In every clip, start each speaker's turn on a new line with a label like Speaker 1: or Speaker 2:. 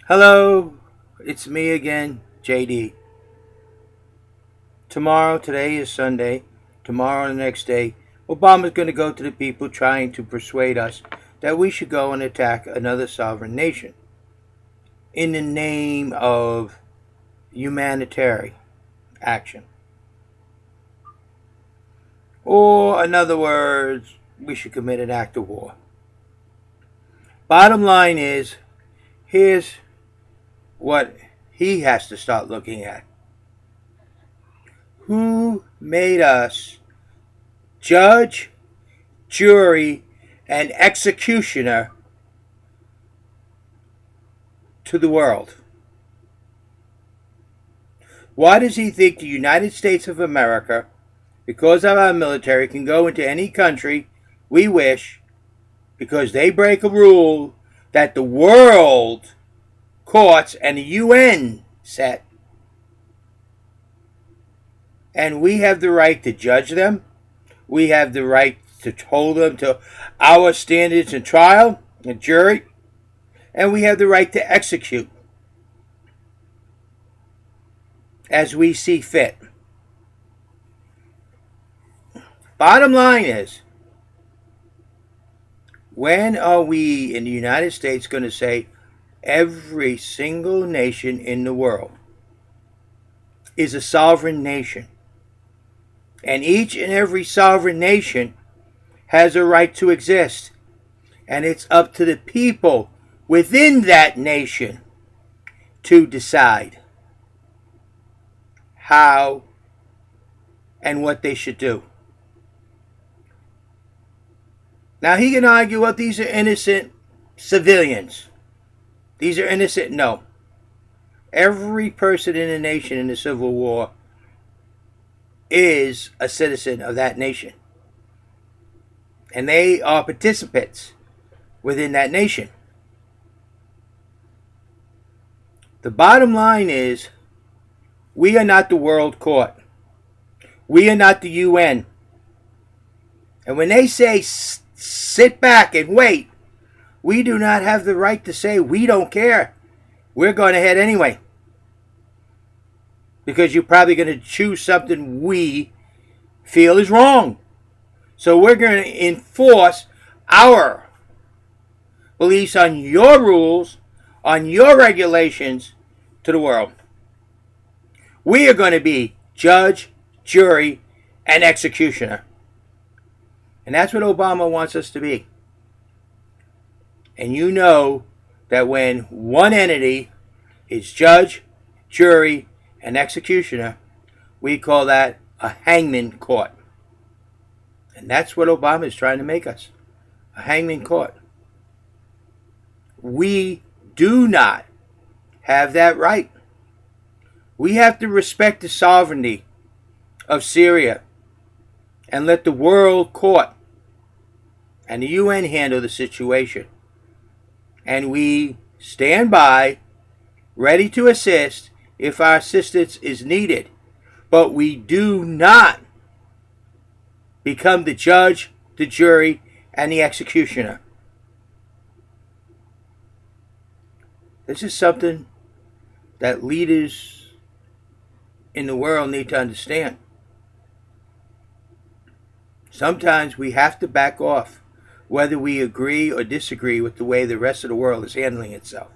Speaker 1: Hello, it's me again, JD. Today is Sunday. Tomorrow, the next day, Obama's going to go to the people trying to persuade us that we should go and attack another sovereign nation in the name of humanitarian action. Or, in other words, we should commit an act of war. Bottom line is, here's what he has to start looking at. Who made us judge, jury, and executioner to the world? Why does he think the United States of America, because of our military, can go into any country we wish because they break a rule that the world courts and the UN set? And we have the right to judge them. We have the right to hold them to our standards in trial and jury. And we have the right to execute as we see fit. Bottom line is, when are we in the United States going to say every single nation in the world is a sovereign nation? And each and every sovereign nation has a right to exist. And it's up to the people within that nation to decide how and what they should do. Now he can argue, well, these are innocent civilians. These are innocent. No. Every person in a nation in the Civil War is a citizen of that nation. And they are participants within that nation. The bottom line is, we are not the world court. We are not the UN. And when they say sit back and wait, we do not have the right to say we don't care. We're going ahead anyway. Because you're probably going to choose something we feel is wrong. So we're going to enforce our beliefs on your rules, on your regulations to the world. We are going to be judge, jury, and executioner. And that's what Obama wants us to be. And you know that when one entity is judge, jury, and executioner, we call that a hangman court. And that's what Obama is trying to make us, a hangman court. We do not have that right. We have to respect the sovereignty of Syria and let the world court and the UN handle the situation. And we stand by, ready to assist if our assistance is needed. But we do not become the judge, the jury, and the executioner. This is something that leaders in the world need to understand. Sometimes we have to back off, whether we agree or disagree with the way the rest of the world is handling itself.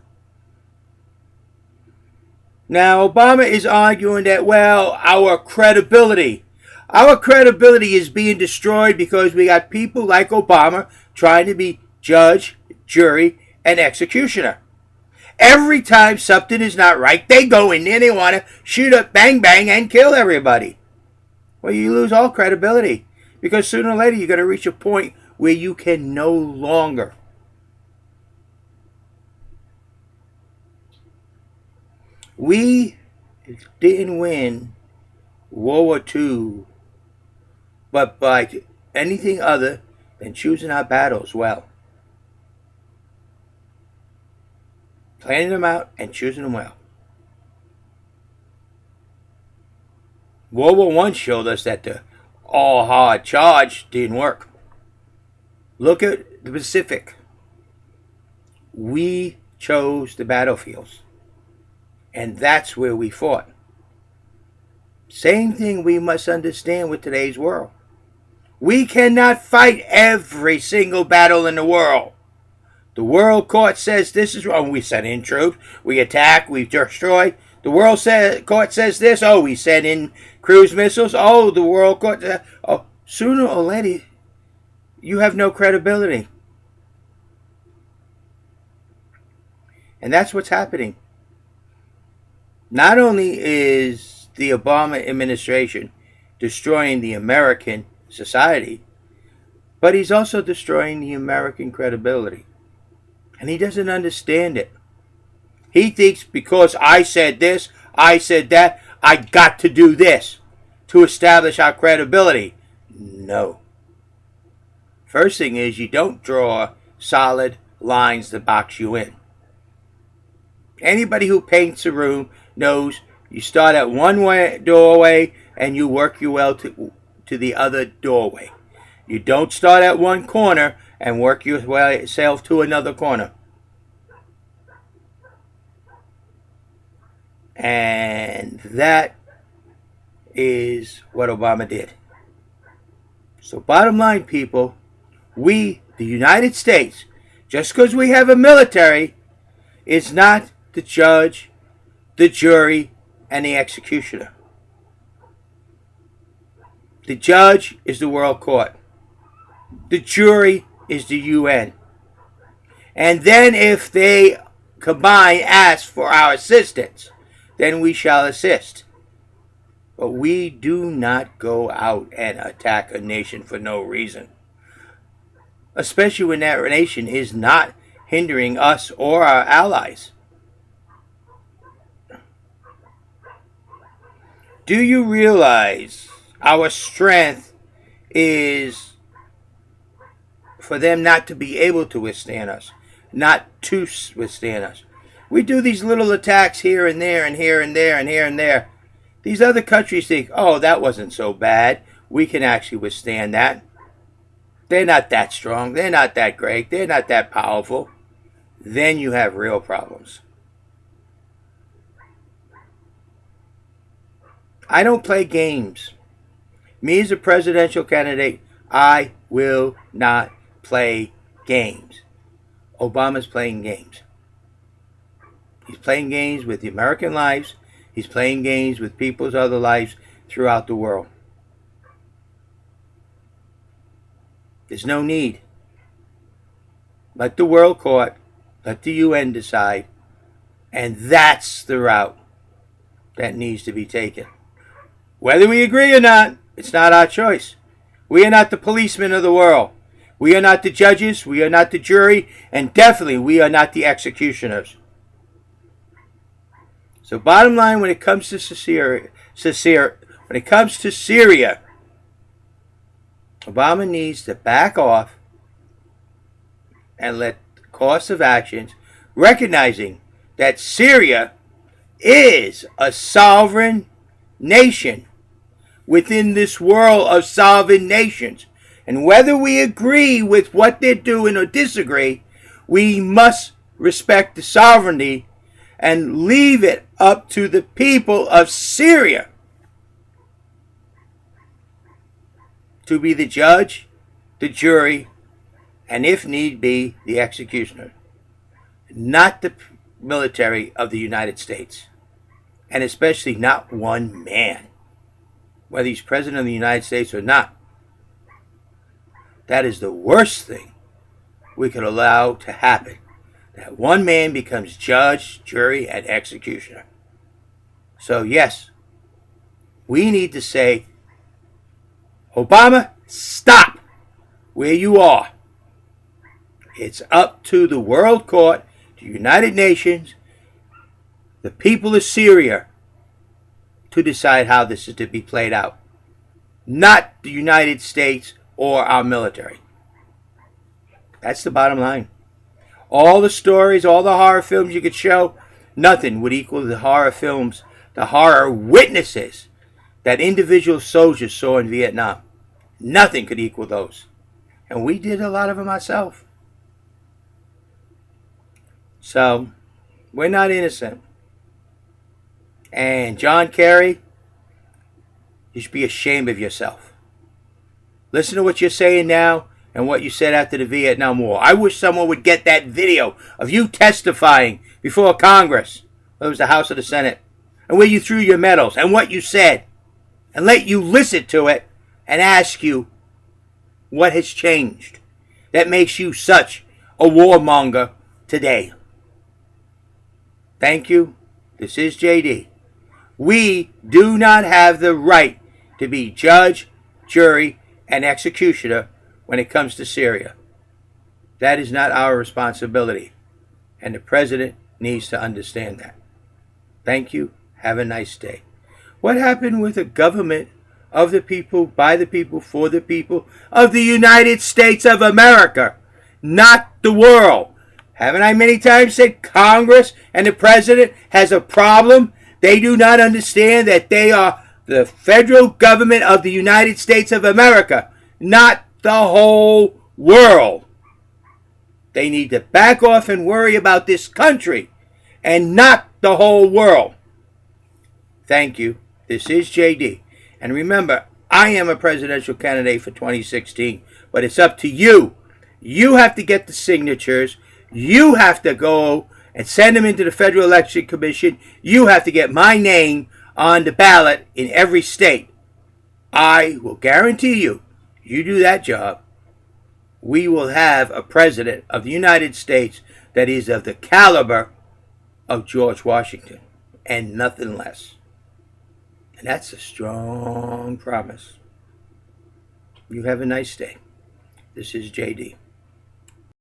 Speaker 1: Now, Obama is arguing that, well, our credibility is being destroyed because we got people like Obama trying to be judge, jury, and executioner. Every time something is not right, they go in there, they want to shoot up, bang, bang, and kill everybody. Well, you lose all credibility because sooner or later you're going to reach a point where you can no longer. We didn't win World War II, but by anything other than choosing our battles well. Planning them out and choosing them well. World War I showed us that the all hard charge didn't work. Look at the Pacific. We chose the battlefields. And that's where we fought. Same thing we must understand with today's world. We cannot fight every single battle in the world. The world court says this is wrong. We send in troops. We attack. We destroy. The world court says this. Oh, we send in cruise missiles. Oh, the world court says, oh, sooner or later, you have no credibility. And that's what's happening. Not only is the Obama administration destroying the American society, but he's also destroying the American credibility. And he doesn't understand it. He thinks because I said this, I said that, I got to do this to establish our credibility. No. First thing is you don't draw solid lines to box you in. Anybody who paints a room knows you start at one doorway and you work your way to the other doorway. You don't start at one corner and work yourself to another corner. And that is what Obama did. So bottom line, people, we, the United States, just because we have a military, is not the judge, the jury, and the executioner. The judge is the World Court. The jury is the UN. And then if they combine ask for our assistance, then we shall assist. But we do not go out and attack a nation for no reason. Especially when that nation is not hindering us or our allies. Do you realize our strength is for them not to be able to withstand us, not to withstand us? We do these little attacks here and there and here and there and here and there. These other countries think, oh, that wasn't so bad. We can actually withstand that. They're not that strong. They're not that great. They're not that powerful. Then you have real problems. I don't play games. Me as a presidential candidate, I will not play games. Obama's playing games. He's playing games with the American lives. He's playing games with people's other lives throughout the world. There's no need. Let the World Court, let the UN decide, and that's the route that needs to be taken. Whether we agree or not, it's not our choice. We are not the policemen of the world. We are not the judges. We are not the jury. And definitely we are not the executioners. So bottom line, when it comes to Syria, Obama needs to back off and let the course of actions, recognizing that Syria is a sovereign nation within this world of sovereign nations. And whether we agree with what they're doing or disagree, we must respect the sovereignty and leave it up to the people of Syria to be the judge, the jury, and if need be, the executioner. Not the military of the United States. And especially not one man. Whether he's president of the United States or not. That is the worst thing we could allow to happen. That one man becomes judge, jury, and executioner. So yes, we need to say, Obama, stop where you are. It's up to the World Court, the United Nations, the people of Syria to decide how this is to be played out. Not the United States or our military. That's the bottom line. All the stories, all the horror films you could show, nothing would equal the horror films, the horror witnesses that individual soldiers saw in Vietnam. Nothing could equal those. And we did a lot of them ourselves. So, We're not innocent. And John Kerry, you should be ashamed of yourself. Listen to what you're saying now and what you said after the Vietnam War. I wish someone would get that video of you testifying before Congress. It was the House or the Senate. And where you threw your medals and what you said. And let you listen to it and ask you what has changed that makes you such a warmonger today. Thank you. This is JD. We do not have the right to be judge, jury, and executioner when it comes to Syria. That is not our responsibility. And the president needs to understand that. Thank you. Have a nice day. What happened with a government of the people, by the people, for the people of the United States of America, not the world? Haven't I many times said Congress and the president has a problem? They do not understand that they are the federal government of the United States of America, not the whole world. They need to back off and worry about this country and not the whole world. Thank you. This is JD. And remember, I am a presidential candidate for 2016, but it's up to you. You have to get the signatures. You have to go and send them into the Federal Election Commission. You have to get my name on the ballot in every state. I will guarantee you, you do that job, we will have a president of the United States that is of the caliber of George Washington and nothing less. And that's a strong promise. You have a nice day. This is JD.